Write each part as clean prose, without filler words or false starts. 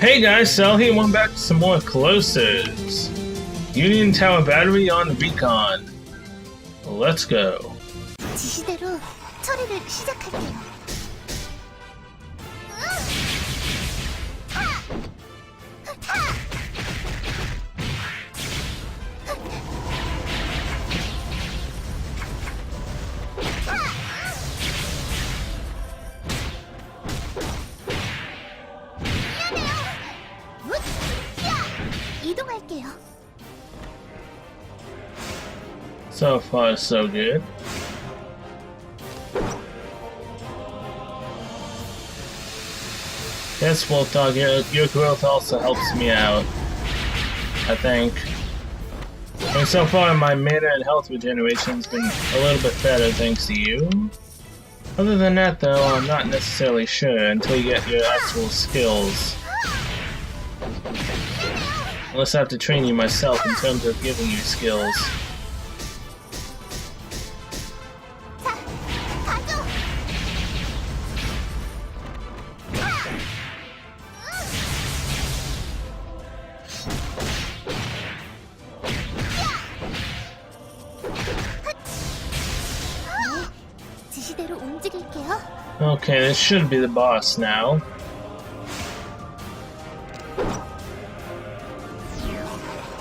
Hey guys, Sal here, one back to some more Closers. Union Tower Battery on the Beacon. Let's go. 지시대로 처리를 시작할게요. 이동할게요. So far, so good. Yes, Wolf Dog, your growth also helps me out, I think. And so far, my mana and health regeneration's been a little bit better thanks to you. Other than that, though, I'm not necessarily sure until you get your actual skills. Unless I have to train you myself in terms of giving you skills. 지시대로 움직일게요. Okay, this should be the boss now.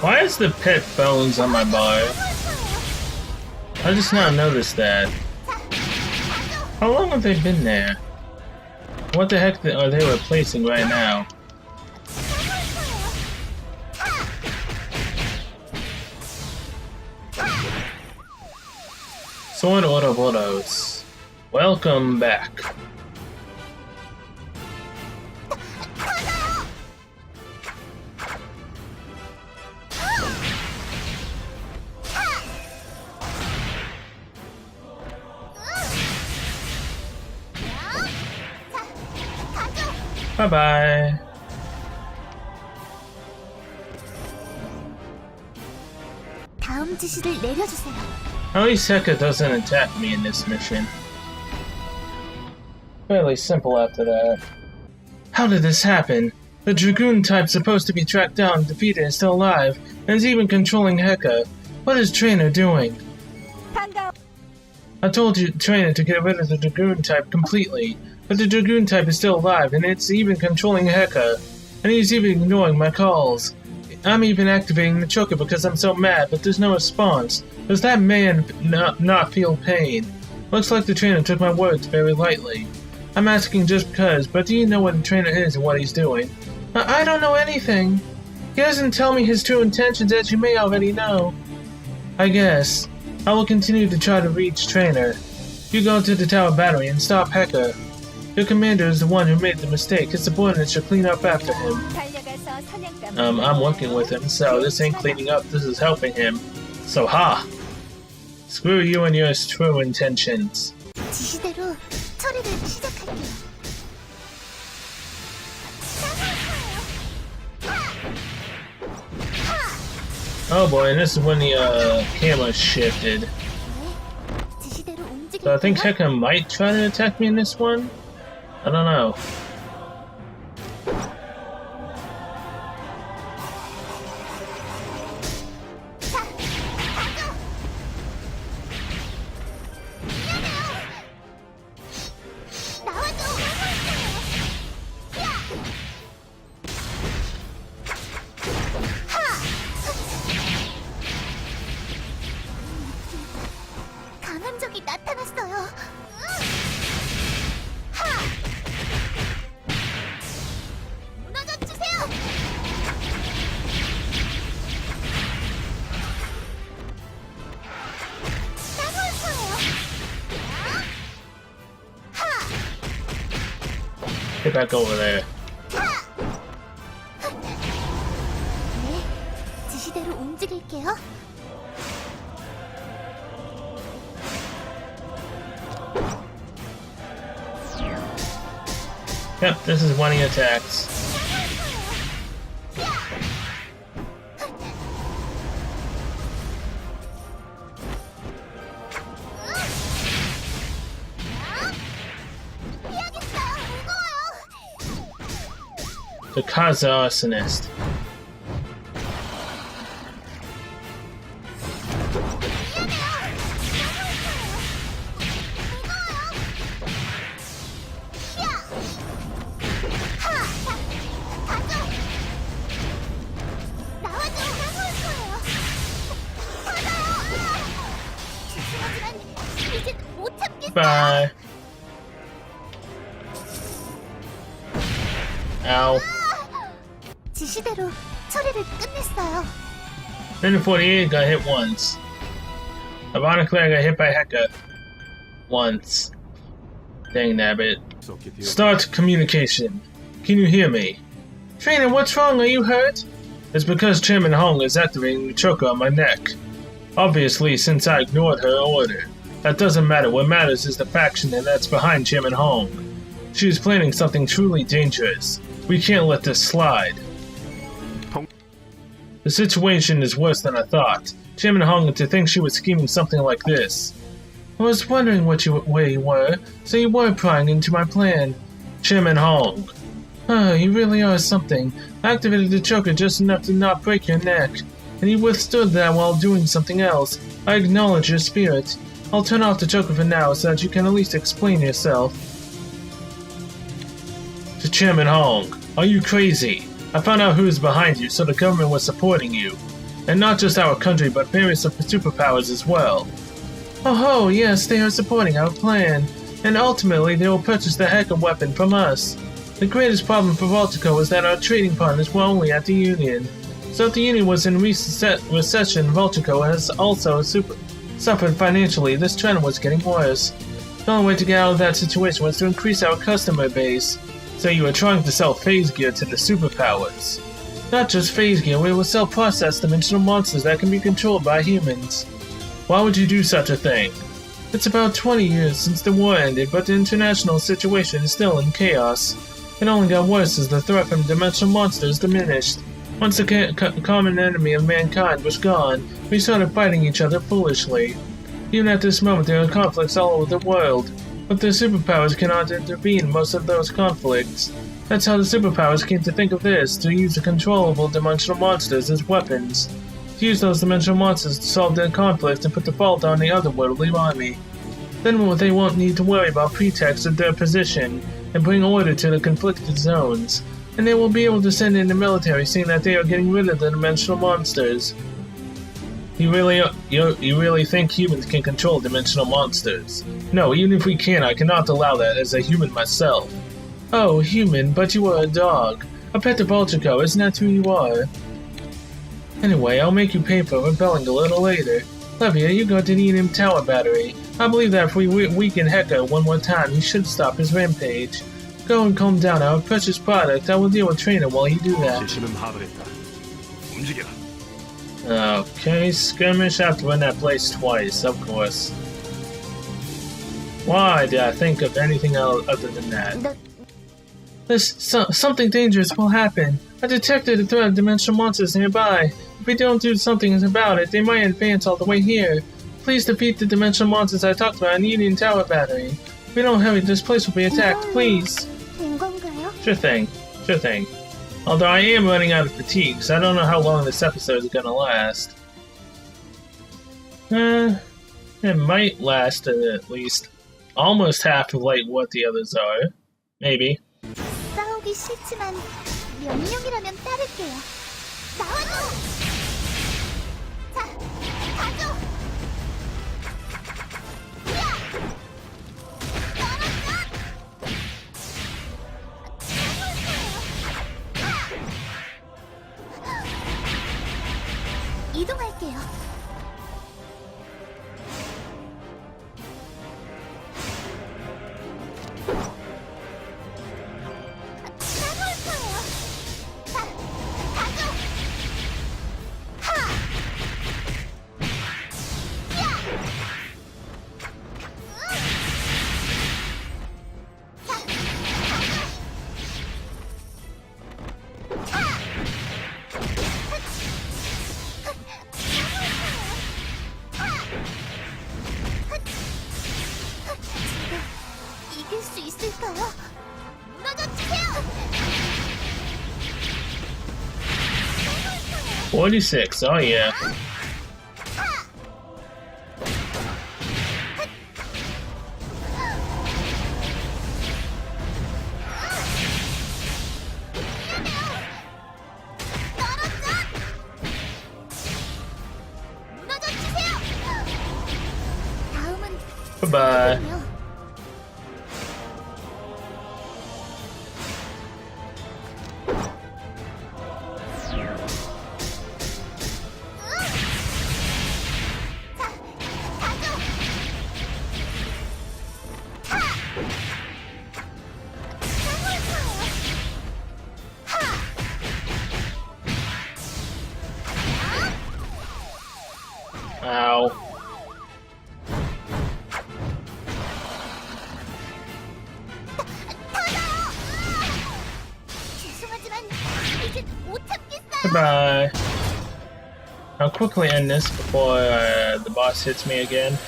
Why is the pet bones on my bar? I just now noticed that. How long have they been there? What the heck are they replacing right now? Sword Ouroboros. Welcome back. Bye-bye. 다음 지시를 내려주세요. At least Heka doesn't attack me in this mission. Fairly simple after that. How did this happen? The Dragoon type supposed to be tracked down and defeated is still alive, and is even controlling Heka. What is Trainer doing? I told you, Trainer, to get rid of the Dragoon type completely, but the Dragoon type is still alive, and it's even controlling Heka, and he's even ignoring my calls. I'm even activating the choker because I'm so mad, but there's no response. Does that man not feel pain? Looks like the trainer took my words very lightly. I'm asking just because, but do you know what the trainer is and what he's doing? I don't know anything. He doesn't tell me his true intentions, as you may already know. I guess. I will continue to try to reach Trainer. You go to the tower battery and stop Heka. Your commander is the one who made the mistake. His subordinates should clean up after him. I'm working with him, so this ain't cleaning up, this is helping him. So ha! Screw you and your true intentions. 지시대로 처리를 시작할게요. Oh boy, and this is when the camera shifted. 지시대로 So I think 움직일게요. Heka might try to attack me in this one? I don't know. 강한 적이 나타났어요. 무너져 주세요. 따라올 거예요. Get back over there. 네, 지시대로 움직일게요. Yep, this is one of your attacks. The Kaza arsonist. Bye. Ow. 지시대로 처리를 끝냈어요. Then 48 got hit once. Ironically, I got hit by Heka once. Dang nabbit. Start communication. Can you hear me? Trainer, what's wrong? Are you hurt? It's because Chairman Hong is activating the choker on my neck. Obviously, since I ignored her order. That doesn't matter. What matters is the faction that's behind Chairman Hong. She is planning something truly dangerous. We can't let this slide. The situation is worse than I thought. Chairman Hong to think she was scheming something like this. I was wondering where you were, so you were prying into my plan. Chairman Hong. You really are something. I activated the choker just enough to not break your neck, and you withstood that while doing something else. I acknowledge your spirit. I'll turn off the choker for now so that you can at least explain yourself. To Chairman Hong, are you crazy? I found out who is behind you, so the government was supporting you. And not just our country, but various superpowers as well. Oh, yes, they are supporting our plan. And ultimately, they will purchase the Heka weapon from us. The greatest problem for Voltico is that our trading partners were only at the Union. So if the Union was in recession, Voltico has also suffered financially. This trend was getting worse. The only way to get out of that situation was to increase our customer base. So you were trying to sell phase gear to the superpowers. Not just phase gear, we will sell processed dimensional monsters that can be controlled by humans. Why would you do such a thing? It's about 20 years since the war ended, but the international situation is still in chaos. It only got worse as the threat from dimensional monsters diminished. Once the common enemy of mankind was gone, we started fighting each other foolishly. Even at this moment, there are conflicts all over the world, but the superpowers cannot intervene in most of those conflicts. That's how the superpowers came to think of this, to use the controllable dimensional monsters as weapons. To use those dimensional monsters to solve their conflict and put the fault on the otherworldly army. Then they won't need to worry about pretext of their position, and bring order to the conflicted zones. And they will be able to send in the military saying that they are getting rid of the dimensional monsters. You really think humans can control dimensional monsters? No, even if we can, I cannot allow that as a human myself. Oh, human, but you are a dog. A pet of Voltico, isn't that who you are? Anyway, I'll make you pay for rebelling a little later. Levia, you go to the Enthroning Tower battery. I believe that if we weaken Heka one more time, he should stop his rampage. Go and calm down our precious product. I will deal with Trainer while you do that. Okay, skirmish. I have to run that place twice, of course. Why did I think of anything else other than that? Something dangerous will happen. I detected a threat of dimensional monsters nearby. If we don't do something about it, they might advance all the way here. Please defeat the dimensional monsters I talked about in the Enthroning Tower battery. If we don't hurry, this place will be attacked, please. Sure thing. Sure thing. Although I am running out of fatigue, so I don't know how long this episode is gonna last. It might last at least almost half of like what the others are. Maybe. 싸우기 싫지만 명령이라면 따를게요. 나와줘! 자, 가죠! 야! 이동할게요. 따라올 거예요. 자, 가죠. 하! 야! 자, 가죠. 하! 46, oh yeah. Bye-bye. Ow. Goodbye. I'll quickly end this before the boss hits me again.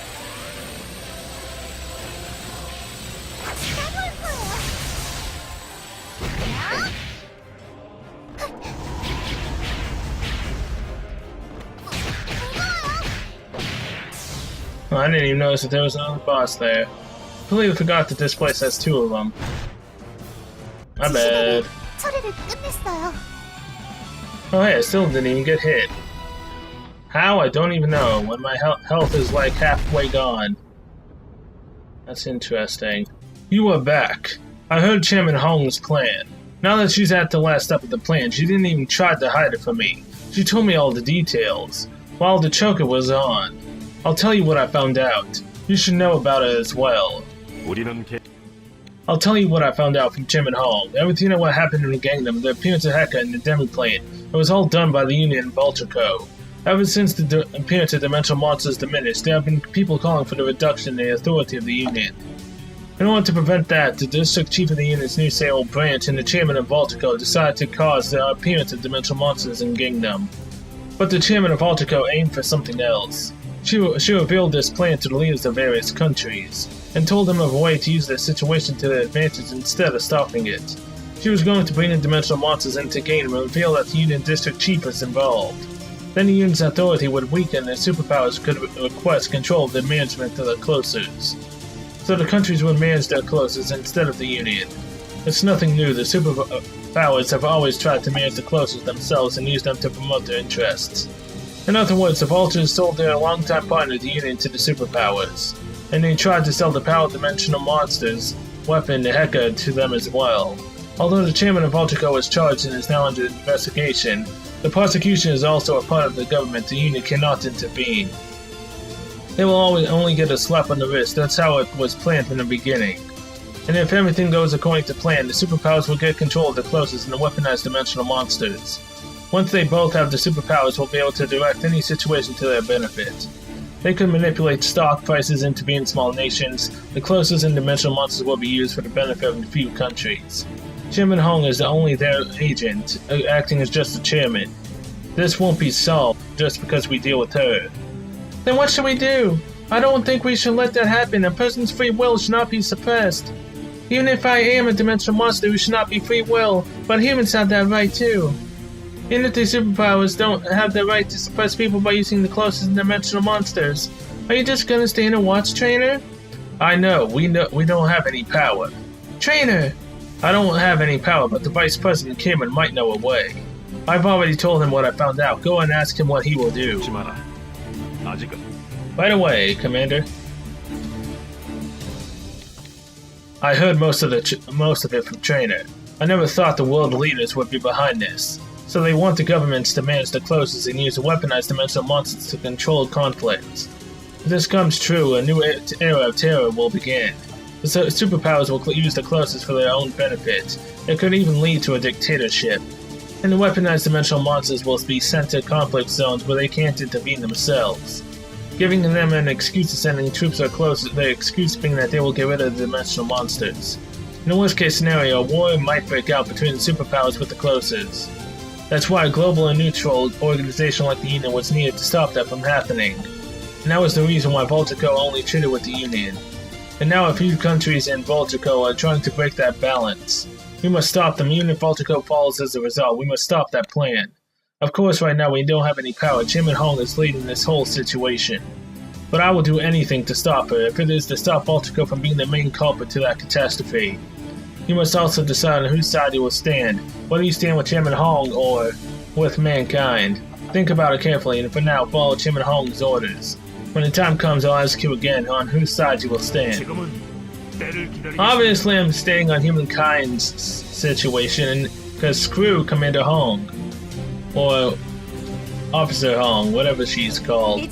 Oh, I didn't even notice that there was another boss there. Completely forgot that this place has two of them. My bad. Oh hey, I still didn't even get hit. How? I don't even know, when my health is like halfway gone. That's interesting. You are back. I heard Chairman Hong's plan. Now that she's at the last step of the plan, she didn't even try to hide it from me. She told me all the details, while the choker was on. I'll tell you what I found out. You should know about it as well. I'll tell you what I found out from Chairman Hong. Everything that what happened in the Gangnam, the appearance of Heka and the Demiplane, it was all done by the Union and Vulture. Ever since the appearance of dimensional monsters diminished, there have been people calling for the reduction in the authority of the Union. In order to prevent that, the District Chief of the Union's new Seoul branch and the Chairman of Vulture decided to cause the appearance of dimensional monsters in Gangnam. But the Chairman of Vulture aimed for something else. She revealed this plan to the leaders of various countries, and told them of a way to use their situation to their advantage instead of stopping it. She was going to bring in dimensional monsters into Gangnam and reveal that the Union District Chief was involved. Then the Union's authority would weaken and superpowers could request control of the management of the closers. So the countries would manage their closers instead of the Union. It's nothing new, the superpowers have always tried to manage the closers themselves and use them to promote their interests. In other words, the Vultures sold their longtime partner, the Union, to the superpowers, and they tried to sell the Power Dimensional Monsters weapon, the Heka, to them as well. Although the Chairman of Vulture was charged and is now under investigation, the prosecution is also a part of the government. The Union cannot intervene. They will always only get a slap on the wrist. That's how it was planned from the beginning. And if everything goes according to plan, the superpowers will get control of the closest and the weaponized dimensional monsters. Once they both have the superpowers, will be able to direct any situation to their benefit. They could manipulate stock prices, intervene in small nations. The closest and dimensional monsters will be used for the benefit of a few countries. Chairman Hong is only their agent, acting as just the chairman. This won't be solved just because we deal with her. Then what should we do? I don't think we should let that happen. A person's free will should not be suppressed. Even if I am a dimensional monster, we should not be free will, but humans have that right too. Even if the superpowers don't have the right to suppress people by using the closest dimensional monsters. Are you just gonna stand and watch, Trainer? I know, we don't have any power. Trainer! I don't have any power, but the Vice President Cameron might know a way. I've already told him what I found out. Go and ask him what he will do. Right away, Commander. I heard most of it from Trainer. I never thought the world leaders would be behind this. So they want the governments to manage the closest and use the weaponized dimensional monsters to control conflicts. If this comes true, a new era of terror will begin. The superpowers will use the closest for their own benefit. It could even lead to a dictatorship. And the weaponized dimensional monsters will be sent to conflict zones where they can't intervene themselves. Giving them an excuse to sending troops or closest, the excuse being that they will get rid of the dimensional monsters. In the worst case scenario, a war might break out between the superpowers with the closest. That's why a global and neutral organization like the Union was needed to stop that from happening. And that was the reason why Vulture only treated with the Union. And now a few countries in Vulture are trying to break that balance. We must stop them. Even if Vulture falls as a result, we must stop that plan. Of course, right now we don't have any power. Chairman Hong is leading this whole situation. But I will do anything to stop her, if it is to stop Baltico from being the main culprit to that catastrophe. You must also decide on whose side you will stand, whether you stand with Chairman Hong or with mankind. Think about it carefully, and for now, follow Chairman Hong's orders. When the time comes, I'll ask you again on whose side you will stand. Obviously, I'm staying on humankind's situation, because screw Commander Hong. Or Officer Hong, whatever she's called.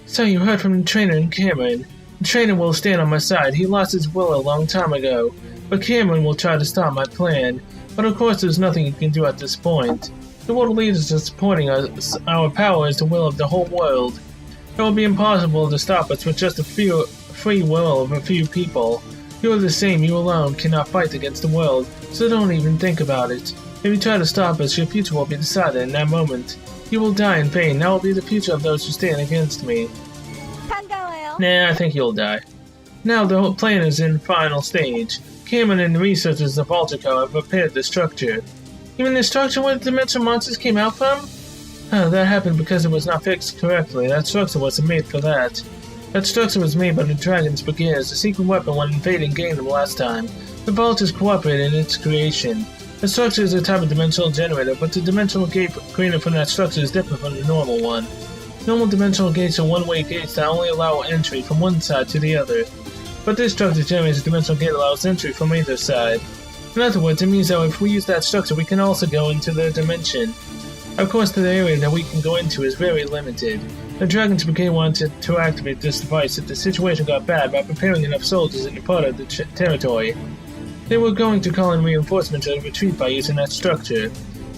So you heard from the trainer and Cameron. The trainer will stand on my side. He lost his will a long time ago. But Cameron will try to stop my plan. But of course there's nothing you can do at this point. The world leaders are supporting us. Our power is the will of the whole world. It will be impossible to stop us with just a free will of a few people. You are the same. You alone cannot fight against the world. So don't even think about it. If you try to stop us, your future will be decided in that moment. You will die in pain. That will be the future of those who stand against me. Nah, I think you'll die. Now the whole plan is in final stage. Cameron and the researchers of Baltico have prepared the structure. Even the structure where the dimensional monsters came out from? Oh, that happened because it was not fixed correctly. That structure wasn't made for that. That structure was made by the Dragon's Brigades, a secret weapon when invading Kingdom last time. The Baltics cooperated in its creation. The structure is a type of dimensional generator, but the dimensional gate created from that structure is different from the normal one. Normal dimensional gates are one-way gates that only allow entry from one side to the other. But this structure generates a dimensional gate that allows entry from either side. In other words, it means that if we use that structure, we can also go into their dimension. Of course, the area that we can go into is very limited. The Dragon's Brigade wanted to activate this device if the situation got bad by preparing enough soldiers in the part of the territory. They were going to call in reinforcements and retreat by using that structure.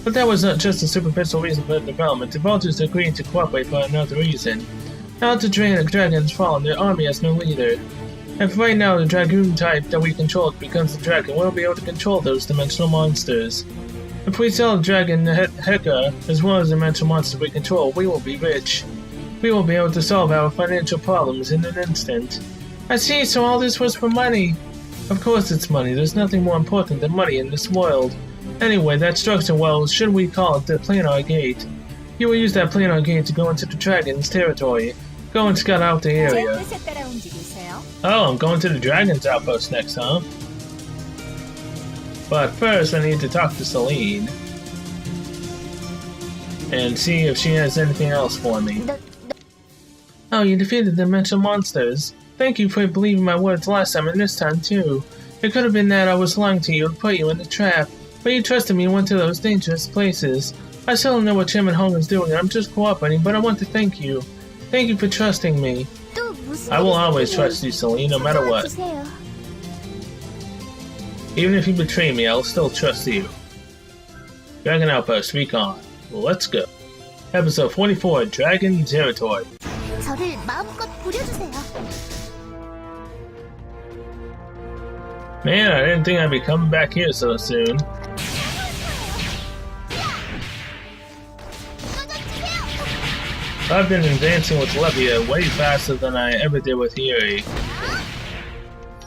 But that was not just a superficial reason for the development. The Vultures agreed to cooperate for another reason. Now that the Dragon's fallen, their army has no leader. If right now the Dragoon type that we control becomes the Dragon, we'll be able to control those dimensional monsters. If we sell the Dragon Heka, as well as the dimensional monsters we control, we will be rich. We will be able to solve our financial problems in an instant. I see, so all this was for money. Of course it's money. There's nothing more important than money in this world. Anyway, that structure, well, should we call it the planar gate? You will use that planar gate to go into the Dragon's territory. Go and scout out the area. Oh, I'm going to the Dragon's outpost next, huh? But first, I need to talk to Celine. And see if she has anything else for me. Oh, you defeated the dimensional monsters. Thank you for believing my words last time and this time too. It could have been that I was lying to you and put you in the trap, but you trusted me and went to those dangerous places. I still don't know what Chairman Hong is doing, I'm just cooperating, but I want to thank you. Thank you for trusting me. I will always trust you, Celine, no matter what. Even if you betray me, I'll still trust you. Dragon Outpost, Recon. Let's go. Episode 44, Dragon Territory. 저를 마음껏 부려주세요. Man, I didn't think I'd be coming back here so soon. I've been advancing with Levia way faster than I ever did with Yuri.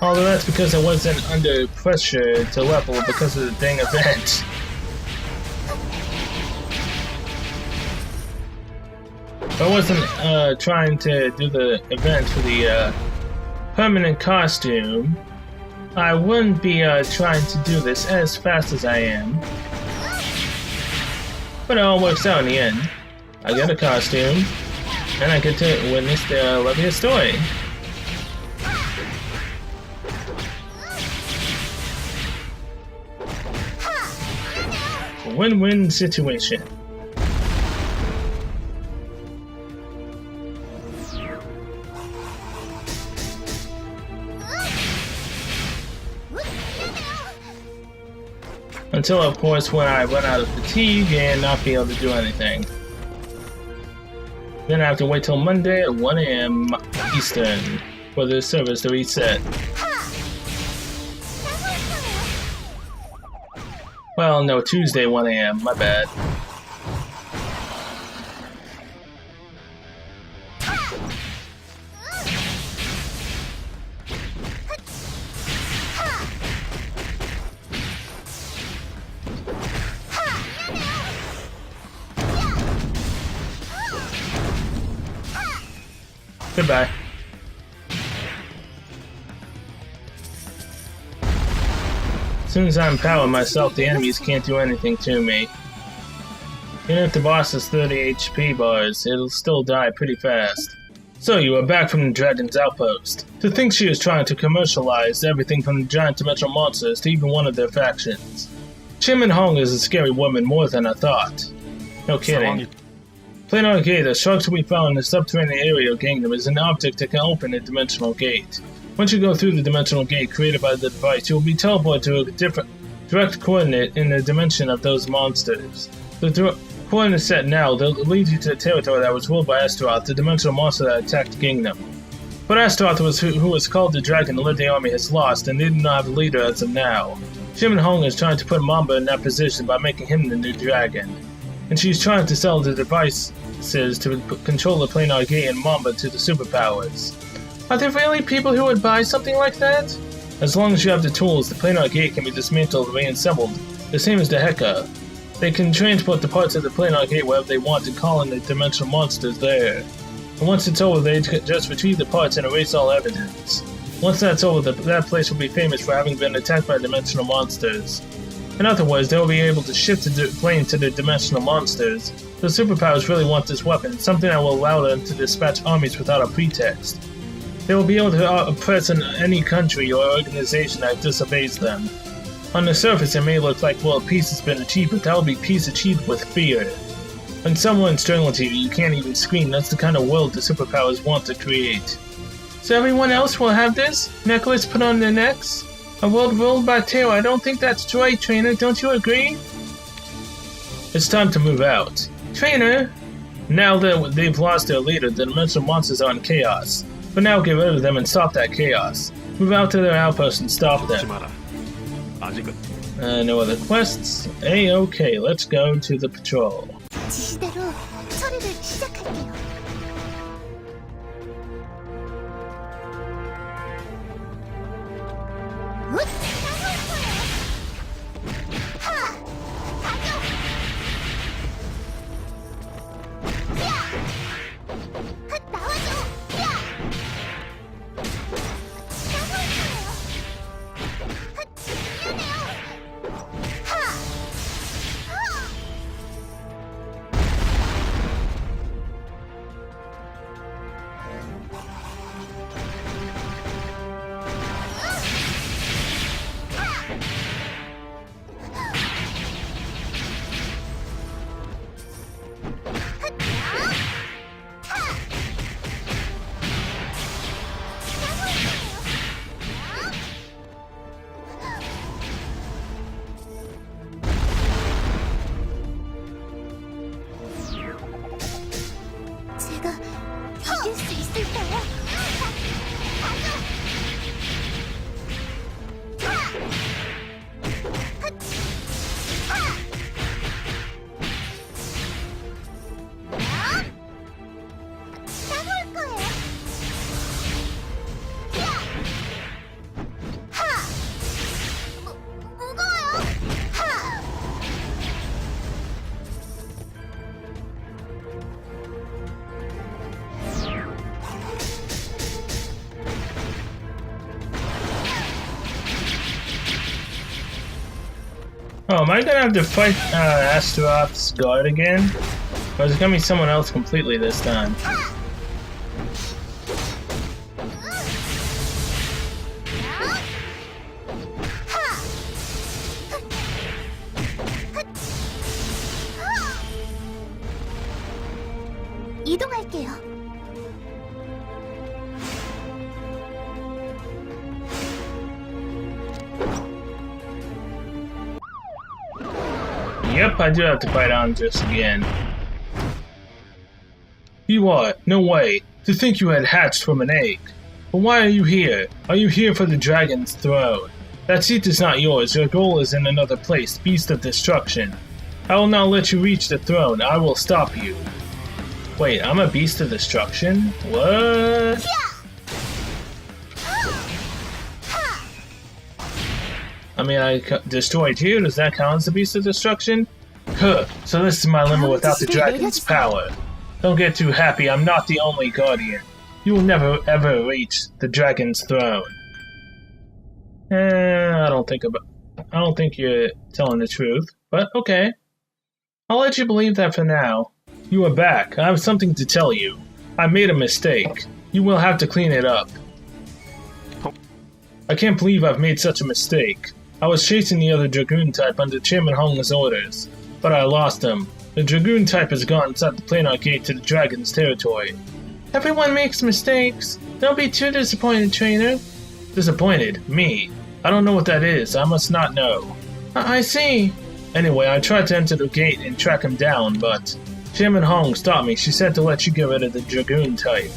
Although that's because I wasn't under pressure to level because of the dang event. If I wasn't trying to do the event for the permanent costume, I wouldn't be trying to do this as fast as I am. But it all works out in the end. I get a costume, and I get to witness the Levia story. A win-win situation. Until, of course, when I run out of fatigue and not be able to do anything. Then I have to wait till Monday at 1 AM Eastern for the service to reset. Well, no, Tuesday 1 AM, my bad. Goodbye. As soon as I empower myself, the enemies can't do anything to me. Even if the boss has 30 HP bars, it'll still die pretty fast. So you are back from the Dragon's outpost. To think she is trying to commercialize everything from the giant dimensional monsters to even one of their factions. Shim Hong is a scary woman more than I thought. No kidding. Planar Gate, a structure we found in the subterranean area of Gangnam, is an object that can open a dimensional gate. Once you go through the dimensional gate created by the device, you will be teleported to a different direct coordinate in the dimension of those monsters. The coordinate set now, they'll lead you to the territory that was ruled by Astaroth, the dimensional monster that attacked Gangnam. But Astaroth, who was called the Dragon to lead the army, has lost, and they do not have a leader as of now. Shim Hong is trying to put Mamba in that position by making him the new dragon. And she's trying to sell the devices to control the Planar Gate and Mamba to the superpowers. Are there really people who would buy something like that? As long as you have the tools, the Planar Gate can be dismantled and reassembled, the same as the Heka. They can transport the parts of the Planar Gate wherever they want and call in the dimensional monsters there. And once it's over, they just retrieve the parts and erase all evidence. Once that's over, that place will be famous for having been attacked by dimensional monsters. In other words, they will be able to shift the plane to the dimensional monsters. The superpowers really want this weapon, something that will allow them to dispatch armies without a pretext. They will be able to oppress any country or organization that disobeys them. On the surface, it may look like world peace has been achieved, but that will be peace achieved with fear. When someone's strangling you, you can't even scream. That's the kind of world the superpowers want to create. So everyone else will have this necklace put on their necks? A world ruled by terror. I don't think that's right, Trainer. Don't you agree? It's time to move out. Trainer! Now that they've lost their leader, the dimensional monsters are in chaos. But now get rid of them and stop that chaos. Move out to their outpost and stop them. No other quests? A-okay, let's go to the patrol. 지시대로 처리를 시작할게요. 이길 수 있을까요? 따라올 거예요. 무거워요. Oh, am I gonna have to fight Astaroth's guard again? Or is it gonna be someone else completely this time? 이동할게요. Yep, I do have to fight Andres again. You are? No way. To think you had hatched from an egg. But why are you here? Are you here for the dragon's throne? That seat is not yours. Your goal is in another place, Beast of Destruction. I will not let you reach the throne. I will stop you. Wait, I'm a Beast of Destruction? What? I mean, I destroyed here. Does that count as the Beast of Destruction? Huh, so this is my limit without the dragon's power. Don't get too happy, I'm not the only guardian. You will never ever reach the dragon's throne. I don't think you're telling the truth, but okay. I'll let you believe that for now. You are back. I have something to tell you. I made a mistake. You will have to clean it up. I can't believe I've made such a mistake. I was chasing the other Dragoon type under Chairman Hong's orders, but I lost him. The Dragoon type has gone inside the planar gate to the dragon's territory. Everyone makes mistakes. Don't be too disappointed, trainer. Disappointed? Me? I don't know what that is. I must not know. I see. Anyway, I tried to enter the gate and track him down, but Chairman Hong stopped me. She said to let you get rid of the Dragoon type.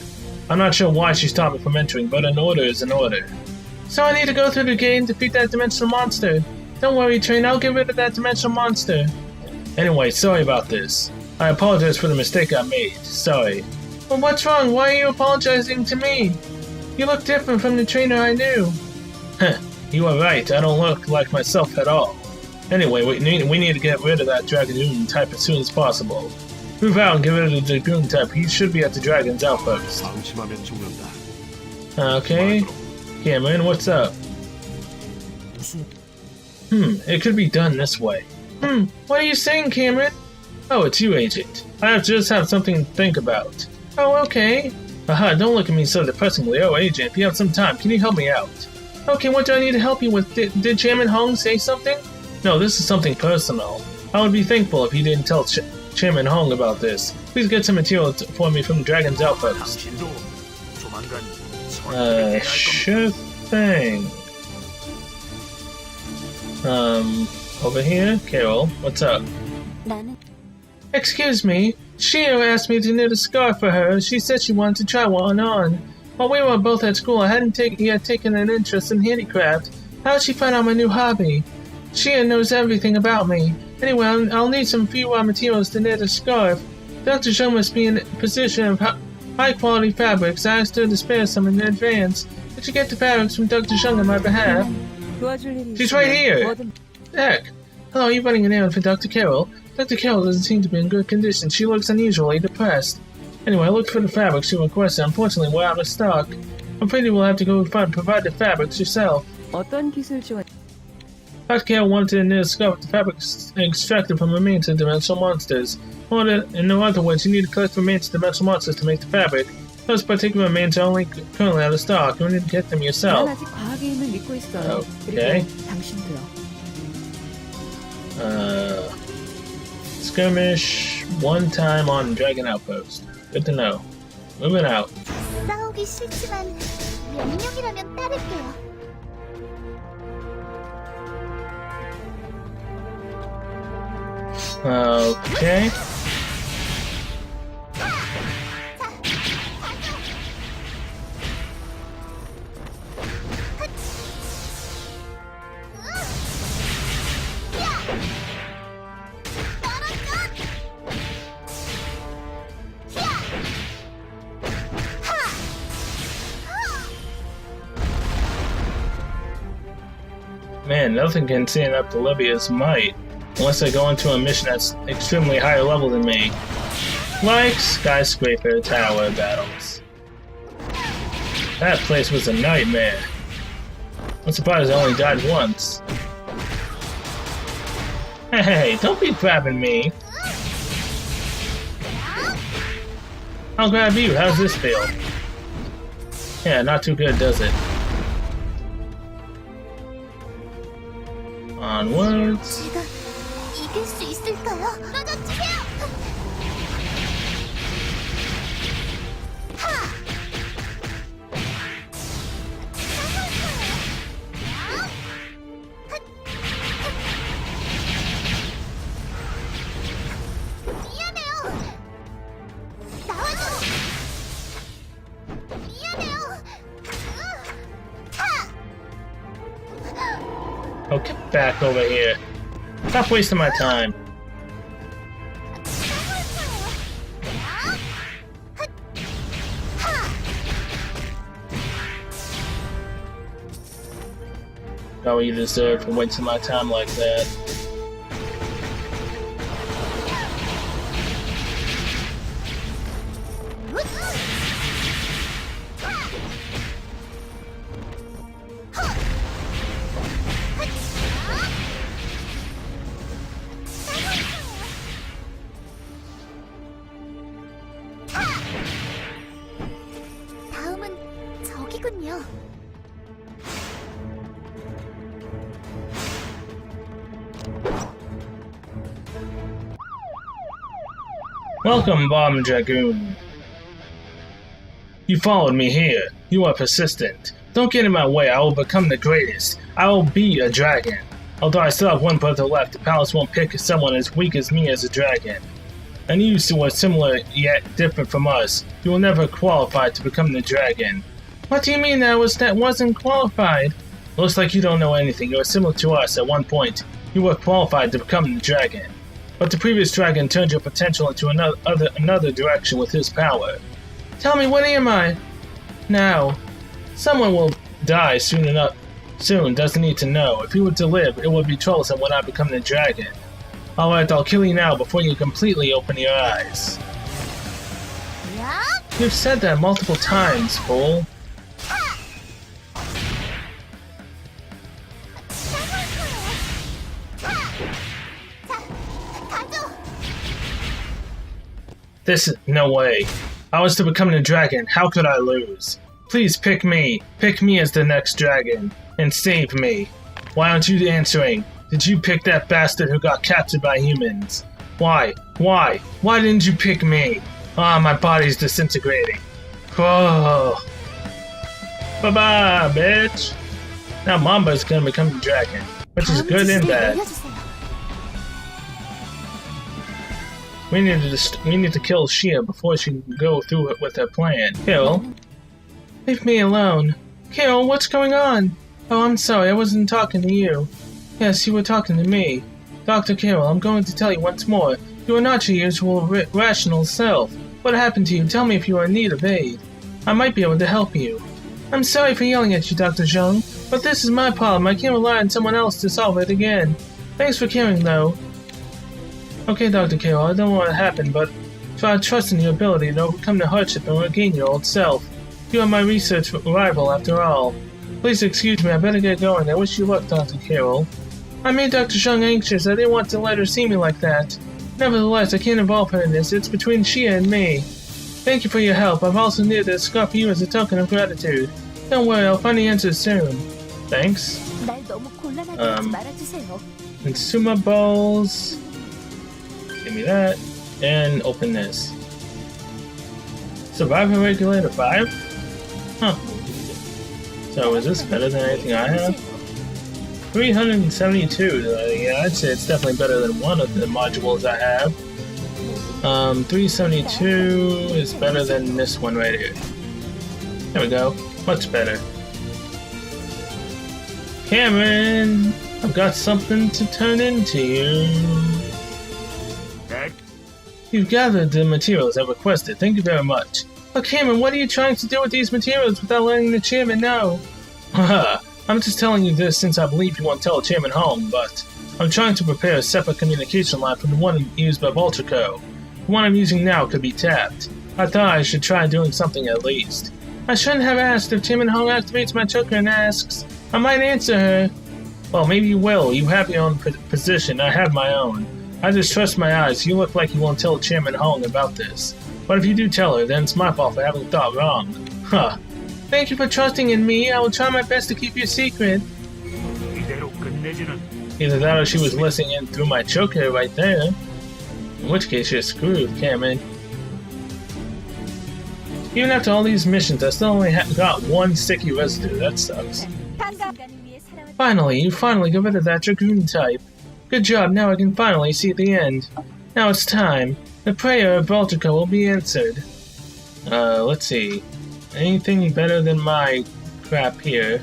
I'm not sure why she stopped me from entering, but an order is an order. So I need to go through the gate and defeat that dimensional monster. Don't worry, trainer. I'll get rid of that dimensional monster. Anyway, sorry about this. I apologize for the mistake I made. Sorry. Well, what's wrong? Why are you apologizing to me? You look different from the trainer I knew. Heh, you are right. I don't look like myself at all. Anyway, we need to get rid of that Dragoon type as soon as possible. Move out and get rid of the Dragoon type. He should be at the Dragon's outpost. Okay. Cameron, what's up? It could be done this way. What are you saying, Cameron? Oh, it's you, Agent. I just have something to think about. Oh, okay. Aha, don't look at me so depressingly. Oh, Agent, if you have some time, can you help me out? Okay, what do I need to help you with? Did Chairman Hong say something? No, this is something personal. I would be thankful if you didn't tell Chairman Hong about this. Please get some material for me from the Dragon's outpost. Sure thing. Over here? Carol, what's up? Excuse me. Shio asked me to knit a scarf for her. She said she wanted to try one on. While we were both at school, I hadn't yet taken an interest in handicraft. How did she find out my new hobby? Shio knows everything about me. Anyway, I'll need some few raw materials to knit a scarf. Dr. Zhou must be in a position of high-quality fabrics. I asked her to spare some in advance. Did you get the fabrics from Dr. Zhou on my behalf? She's right here! Heck. Hello, are you running an errand for Dr. Carol? Dr. Carol doesn't seem to be in good condition. She looks unusually depressed. Anyway, I looked for the fabrics she requested. Unfortunately, we're out of stock. I'm afraid you will have to go provide the fabrics yourself. Dr. Carol wanted to knit a scarf with the fabrics extracted from remains of dimensional monsters. In other words, you need to collect remains of dimensional monsters to make the fabric. Those particular remains are only currently out of stock. You need to get them yourself. Okay. Skirmish one time on Dragon Outpost. Good to know. Moving out. 싸우기 싫지만 명령이라면 따를게요. Okay. Man, nothing can stand up to Libya's might, unless I go into a mission that's extremely higher level than me. Like skyscraper tower battles. That place was a nightmare. I'm surprised I only died once. Hey, don't be grabbing me. I'll grab you, how's this feel? Yeah, not too good, does it? Onwards. 제가 이길 수 있을까요? 떨어져주세요! 미안해요. 나와줘. 미안해요. Oh, get back over here. Stop wasting my time. Oh, you deserve for wasting my time like that. Welcome, Bomb Dragoon. You followed me here. You are persistent. Don't get in my way. I will become the greatest. I will be a dragon. Although I still have one brother left, the palace won't pick someone as weak as me as a dragon. And you were similar yet different from us. You will never qualify to become the dragon. What do you mean that wasn't qualified? Looks like you don't know anything. You were similar to us at one point. You were qualified to become the dragon. But the previous dragon turned your potential into another direction with his power. Tell me, what am I? Now. Someone will die soon, doesn't need to know. If you were to live, it would be troublesome when I become the dragon. Alright, I'll kill you now before you completely open your eyes. Yeah? You've said that multiple times, fool. No way. I was to become the dragon, how could I lose? Please pick me. Pick me as the next dragon. And save me. Why aren't you answering? Did you pick that bastard who got captured by humans? Why? Why? Why didn't you pick me? Ah, my body's disintegrating. Oh. Bye-bye, bitch. Now Mamba's gonna become the dragon, which is good and bad. We need to kill Shia before she can go through it with her plan. Kill. Leave me alone. Kill, what's going on? Oh, I'm sorry, I wasn't talking to you. Yes, you were talking to me. Dr. Carroll, I'm going to tell you once more. You are not your usual rational self. What happened to you? Tell me if you are in need of aid. I might be able to help you. I'm sorry for yelling at you, Dr. Zhang, but this is my problem. I can't rely on someone else to solve it again. Thanks for caring, though. Okay, Dr. Carroll, I don't know what happened, but try trusting your ability to overcome the hardship and regain your old self. You are my research rival, after all. Please excuse me, I better get going. I wish you luck, Dr. Carroll. I made Dr. Zhang anxious. I didn't want to let her see me like that. Nevertheless, I can't involve her in this. It's between Shia and me. Thank you for your help. I've also needed to scarf you as a token of gratitude. Don't worry, I'll find the answers soon. Thanks. Consumables. Give me that. And open this. Survivor Regulator 5? Huh. So is this better than anything I have? 372. Yeah, I'd say it's definitely better than one of the modules I have. 372 is better than this one right here. There we go. Much better. Cameron, I've got something to turn into you. You've gathered the materials I requested. Thank you very much. But Cameron, what are you trying to do with these materials without letting the chairman know? Haha, I'm just telling you this since I believe you won't tell Chairman Hong, but I'm trying to prepare a separate communication line from the one used by Voltrico. The one I'm using now could be tapped. I thought I should try doing something at least. I shouldn't have asked. If Chairman Hong activates my choker and asks, I might answer her. Well, maybe you will. You have your own position. I have my own. I just trust my eyes. You look like you won't tell Chairman Hong about this. But if you do tell her, then it's my fault for having thought wrong. Huh. Thank you for trusting in me. I will try my best to keep your secret. Either that or she was listening in through my choker right there. In which case you're screwed, Cameron. Even after all these missions, I still only got one sticky residue. That sucks. Finally, you finally got rid of that Dragoon type. Good job, now I can finally see the end. Now it's time. The prayer of Voltrico will be answered. Let's see. Anything better than my crap here?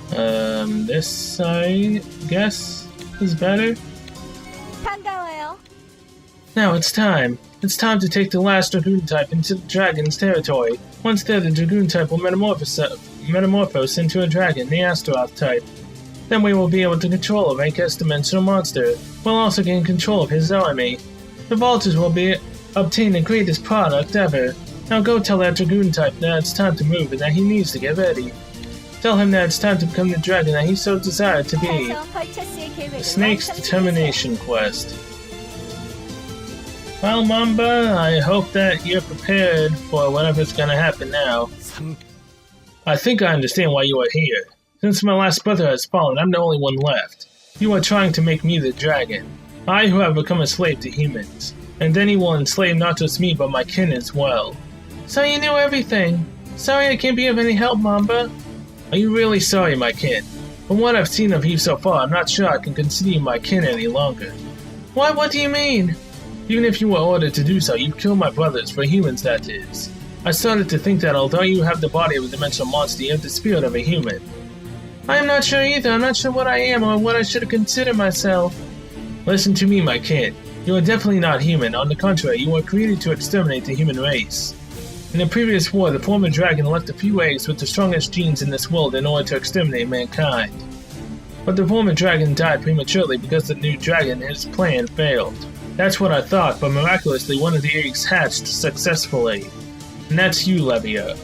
This, I guess, is better. Now it's time. It's time to take the last Dragoon type into the dragon's territory. Once there, the Dragoon type will metamorphose into a dragon, the Astaroth type. Then we will be able to control a rank S-dimensional monster. We'll also gain control of his army. The Vultures will obtain the greatest product ever. Now go tell that Dragoon type that it's time to move and that he needs to get ready. Tell him that it's time to become the dragon that he so desired to be. The Snake's Determination Quest. Well, Mamba, I hope that you're prepared for whatever's gonna happen now. I think I understand why you are here. Since my last brother has fallen, I'm the only one left. You are trying to make me the dragon. I who have become a slave to humans. And then he will enslave not just me, but my kin as well. So you knew everything. Sorry I can't be of any help, Mamba. Are you really sorry, my kin? From what I've seen of you so far, I'm not sure I can consider you my kin any longer. What do you mean? Even if you were ordered to do so, you'd kill my brothers, for humans that is. I started to think that although you have the body of a dimensional monster, you have the spirit of a human. I am not sure either. I'm not sure what I am or what I should consider myself. Listen to me, my kin. You are definitely not human. On the contrary, you were created to exterminate the human race. In the previous war, the former dragon left a few eggs with the strongest genes in this world in order to exterminate mankind. But the former dragon died prematurely because the new dragon, his plan, failed. That's what I thought, but miraculously one of the eggs hatched successfully. And that's you, Levia.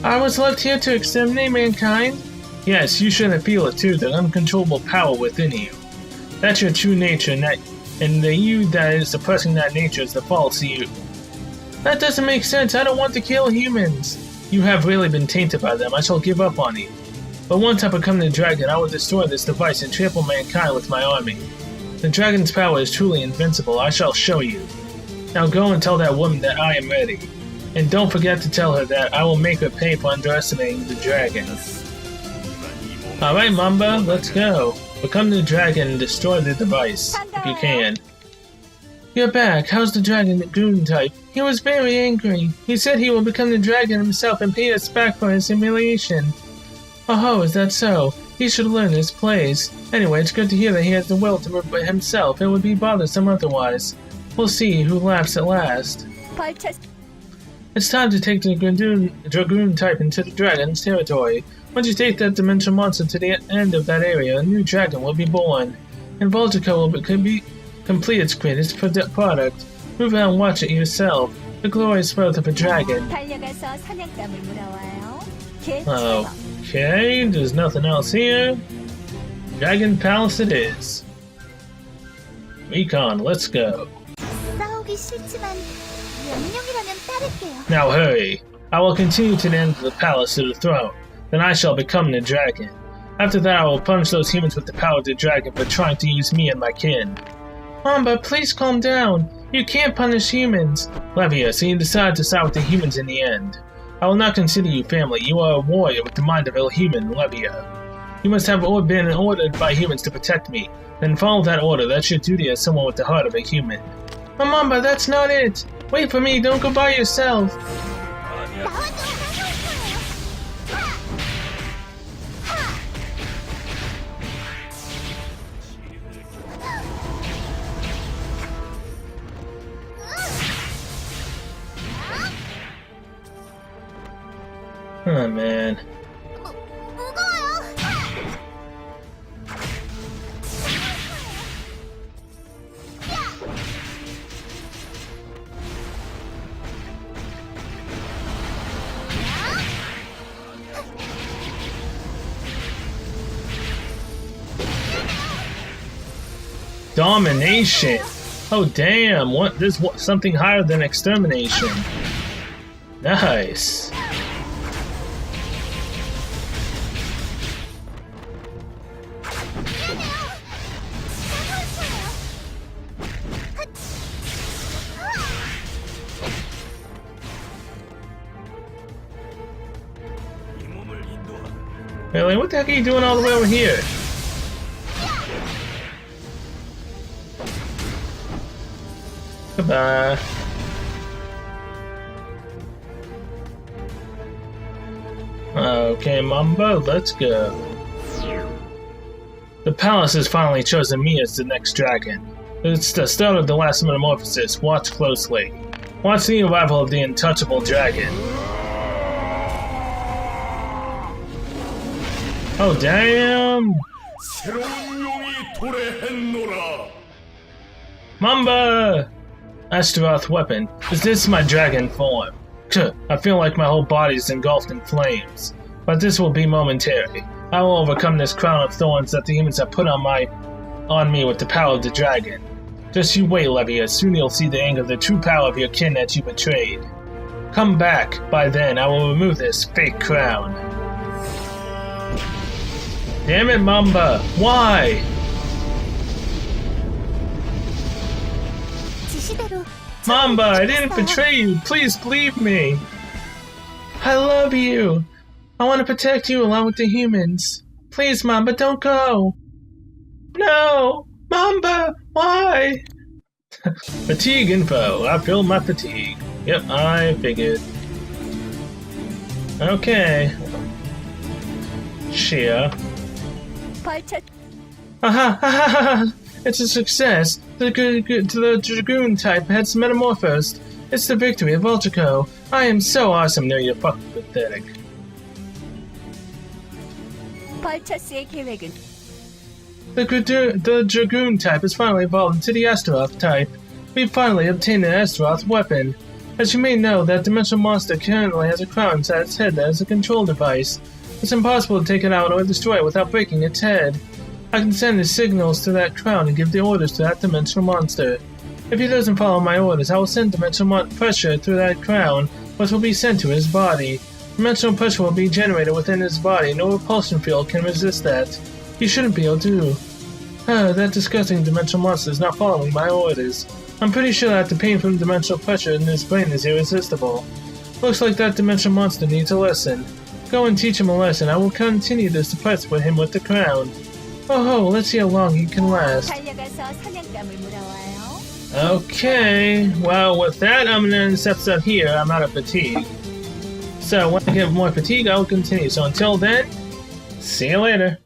I was left here to exterminate mankind? Yes, you should feel it too, the uncontrollable power within you. That's your true nature, and the you that is suppressing that nature is the false you. That doesn't make sense. I don't want to kill humans. You have really been tainted by them. I shall give up on you. But once I become the dragon, I will destroy this device and trample mankind with my army. The dragon's power is truly invincible. I shall show you. Now go and tell that woman that I am ready. And don't forget to tell her that I will make her pay for underestimating the dragon. Alright, Mamba, let's go. Become the dragon and destroy the device, if you can. You're back. How's the dragon, the goon type? He was very angry. He said he will become the dragon himself and pay us back for his humiliation. Oh, is that so? He should learn his place. Anyway, it's good to hear that he has the will to move by himself. It would be bothersome otherwise. We'll see who laughs at last. It's time to take the dragoon type into the dragon's territory. Once you take that dimensional monster to the end of that area, a new dragon will be born. And Voltico will complete its greatest product. Move out and watch it yourself. The glorious birth of a dragon. Okay, there's nothing else here. Dragon Palace it is. Recon, let's go. Now hurry. I will continue to the end of the palace to the throne. Then I shall become the dragon. After that I will punish those humans with the power of the dragon for trying to use me and my kin. Mamba, please calm down. You can't punish humans. Levia, so you decided to side with the humans in the end. I will not consider you family. You are a warrior with the mind of a human, Levia. You must have been ordered by humans to protect me. Then follow that order. That's your duty as someone with the heart of a human. But Mamba, that's not it. Wait for me. Don't go by yourself. Oh man. Domination. Oh damn! What? This something higher than extermination. Nice. Really? What the heck are you doing all the way over here? Goodbye. Okay, Mamba, let's go. The palace has finally chosen me as the next dragon. It's the start of the last metamorphosis. Watch closely. Watch the arrival of the untouchable dragon. Oh, damn! Mamba! Astaroth weapon. Is this my dragon form? I feel like my whole body is engulfed in flames. But this will be momentary. I will overcome this crown of thorns that the humans have put on me with the power of the dragon. Just you wait, Levia. Soon you'll see the anger, the true power of your kin that you betrayed. Come back. By then, I will remove this fake crown. Damn it, Mamba! Why? Mamba, I didn't betray you. Please believe me. I love you. I want to protect you along with the humans. Please, Mamba, don't go. No! Mamba, why? Fatigue info. I feel my fatigue. Yep, I figured. Okay. Shia. Aha! It's a success. The Dragoon type has metamorphosed. It's the victory of Ultraco. I am so awesome. No, you're fucking pathetic. 벌처스의 계획은 The Dragoon type has finally evolved into the Astaroth type. We finally obtained an Astaroth weapon. As you may know, that dimensional monster currently has a crown inside its head that is a control device. It's impossible to take it out or destroy it without breaking its head. I can send the signals to that crown and give the orders to that dimensional monster. If he doesn't follow my orders, I will send dimensional pressure through that crown, which will be sent to his body. Dimensional pressure will be generated within his body. No repulsion field can resist that. He shouldn't be able to. That disgusting dimensional monster is not following my orders. I'm pretty sure that the pain from dimensional pressure in his brain is irresistible. Looks like that dimensional monster needs a lesson. Go and teach him a lesson. I will continue to suppress with him with the crown. Oh, let's see how long he can last. 달려가서 사냥감을 물어와요. Okay, well with that I'm gonna end this episode here. I'm out of fatigue. So when I get more fatigue, I will continue. So until then, see you later.